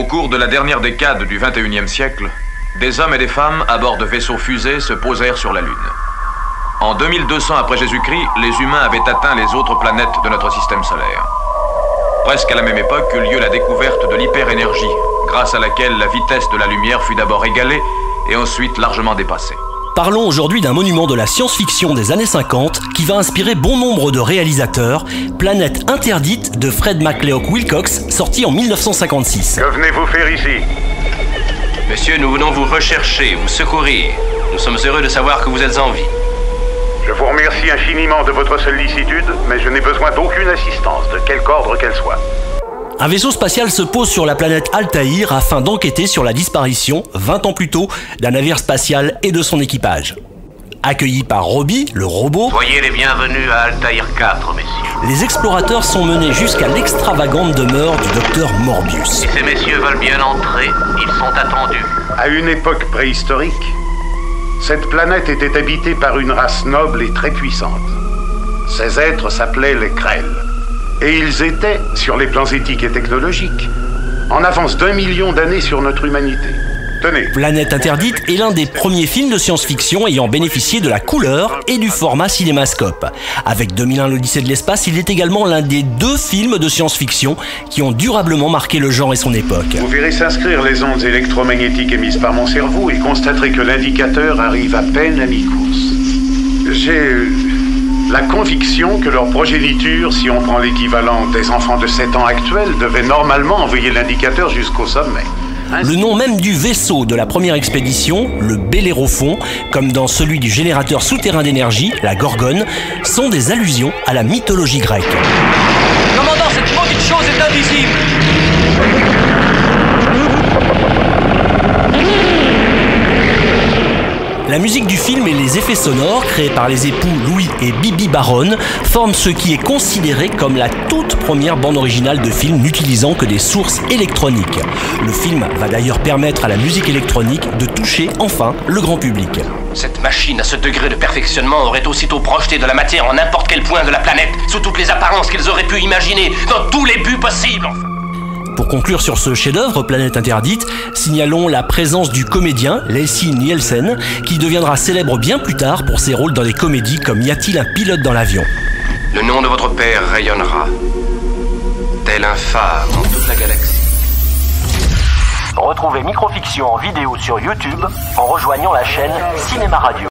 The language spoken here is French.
cours de la dernière décade du XXIe siècle, des hommes et des femmes à bord de vaisseaux fusées se posèrent sur la Lune. En 2200 après Jésus-Christ, les humains avaient atteint les autres planètes de notre système solaire. Presque à la même époque eut lieu la découverte de l'hyperénergie, grâce à laquelle la vitesse de la lumière fut d'abord égalée et ensuite largement dépassée. Parlons aujourd'hui d'un monument de la science-fiction des années 50 qui va inspirer bon nombre de réalisateurs, Planète interdite de Fred McLeod Wilcox, sorti en 1956. Que venez-vous faire ici? Monsieur, nous venons vous rechercher, vous secourir. Nous sommes heureux de savoir que vous êtes en vie. Je vous remercie infiniment de votre sollicitude, mais je n'ai besoin d'aucune assistance, de quelque ordre qu'elle soit. Un vaisseau spatial se pose sur la planète Altaïr afin d'enquêter sur la disparition, 20 ans plus tôt, d'un navire spatial et de son équipage. Accueillis par Robbie, le robot, Soyez les bienvenus à Altaïr 4, messieurs. les explorateurs sont menés jusqu'à l'extravagante demeure du docteur Morbius. Si ces messieurs veulent bien entrer, ils sont attendus. À une époque préhistorique, cette planète était habitée par une race noble et très puissante. Ces êtres s'appelaient les Krell. Et ils étaient, sur les plans éthiques et technologiques, en avance d'1 million d'années sur notre humanité. Tenez. Planète interdite est l'un des premiers films de science-fiction ayant bénéficié de la couleur et du format cinémascope. Avec 2001 l'Odyssée de l'espace, il est également l'un des 2 films de science-fiction qui ont durablement marqué le genre et son époque. Vous verrez s'inscrire les ondes électromagnétiques émises par mon cerveau et constaterez que l'indicateur arrive à peine à mi-course. J'ai la conviction que leur progéniture, si on prend l'équivalent des enfants de 7 ans actuels, devait normalement envoyer l'indicateur jusqu'au sommet. Le nom même du vaisseau de la première expédition, le Bellérophon, comme dans celui du générateur souterrain d'énergie, la Gorgone, sont des allusions à la mythologie grecque. Commandant, cette maudite chose est invisible. La musique du film et les effets sonores créés par les époux Louis et Bibi Baron forment ce qui est considéré comme la toute première bande originale de film n'utilisant que des sources électroniques. Le film va d'ailleurs permettre à la musique électronique de toucher enfin le grand public. Cette machine à ce degré de perfectionnement aurait aussitôt projeté de la matière en n'importe quel point de la planète, sous toutes les apparences qu'ils auraient pu imaginer, dans tous les buts possibles. Pour conclure sur ce chef-d'œuvre, Planète interdite, signalons la présence du comédien Leslie Nielsen, qui deviendra célèbre bien plus tard pour ses rôles dans des comédies comme Y a-t-il un pilote dans l'avion? Le nom de votre père rayonnera, tel un phare dans toute la galaxie. Retrouvez Microfiction en vidéo sur YouTube en rejoignant la chaîne Cinéma Radio.